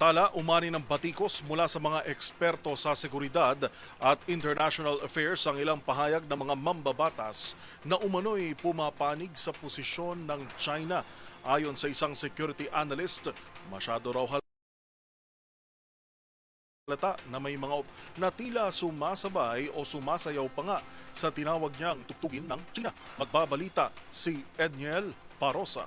Samantala, umani ng batikos mula sa mga eksperto sa seguridad at international affairs ang ilang pahayag ng mga mambabatas na umano'y pumapanig sa posisyon ng China. Ayon sa isang security analyst, masyado raw halata na may mga na tila sumasabay o sumasayaw pa nga sa tinawag niyang tugtugin ng China. Magbabalita si Edniel Parosa.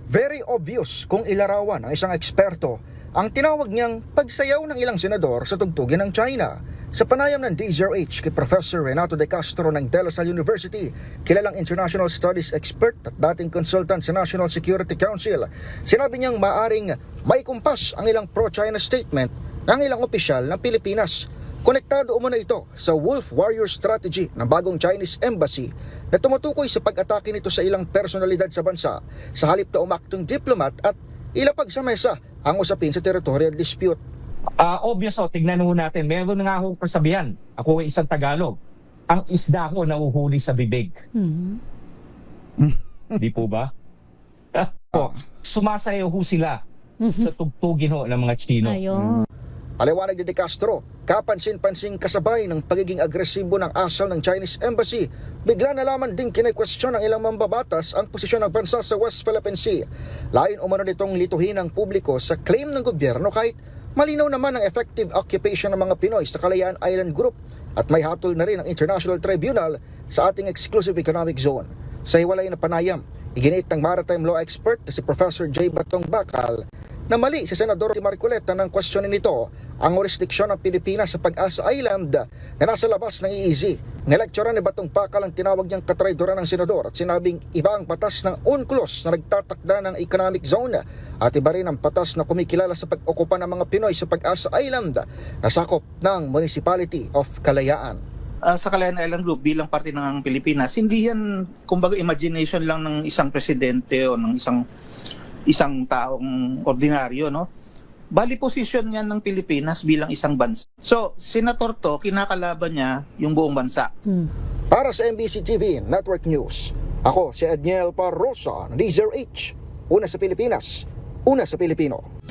Very obvious kung ilarawan ng isang eksperto ang tinawag niyang pagsayaw ng ilang senador sa tugtugin ng China. Sa panayam ng DZRH kay Professor Renato De Castro ng De La Salle University, kilalang international studies expert at dating consultant sa National Security Council, sinabi niyang maaring may kumpas ang ilang pro-China statement ng ilang opisyal ng Pilipinas. Konektado umano ito sa Wolf Warrior Strategy ng bagong Chinese Embassy na tumutukoy sa pag-atake nito sa ilang personalidad sa bansa sa halip na umaktong diplomat at ilapag sa mesa ang usapin sa territorial dispute. Obvious tignan mo natin, meron na nga akong kasabihan. Ako ay isang Tagalog. Ang isda ko nauhuli sa bibig. Di po ba? Sumasayaw ho sila sa tugtugin ho ng mga Chino. Ayun. Paliwanag ni De Castro, kapansin-pansing kasabay ng pagiging agresibo ng asal ng Chinese Embassy, bigla na lamang din kine-question ng ilang mambabatas ang posisyon ng bansa sa West Philippine Sea. Layon umano nitong lituhin ang publiko sa claim ng gobyerno kahit malinaw naman ang effective occupation ng mga Pinoy sa Kalayaan Island Group at may hatol na rin ang International Tribunal sa ating exclusive economic zone. Sa hiwalay na panayam, iginit ng maritime law expert na si Professor J. Batong Bakal na mali si Senador Marcoleta ng questionin nito ang jurisdiksyon ng Pilipinas sa Pag-asa Island na nasa labas ng EEZ. Nilekturan ni Batong Bakal ang tinawag niyang katraidoran ng senador at sinabing iba ang patas ng UNCLOS na nagtatakda ng economic zone at iba rin ang patas na kumikilala sa pag-okupa ng mga Pinoy sa Pag-asa Island na sakop ng Municipality of Kalayaan. Sa Kalayaan Island Group bilang parte ng Pilipinas, hindi yan kumbaga imagination lang ng isang presidente o ng isang taong ordinaryo, no? Bali posisyon niya ng Pilipinas bilang isang bansa. So, senator to, kinakalaban niya yung buong bansa. Para sa MBC TV Network News, ako si Edniel Parosa ng DZRH. Una sa Pilipinas, una sa Pilipino.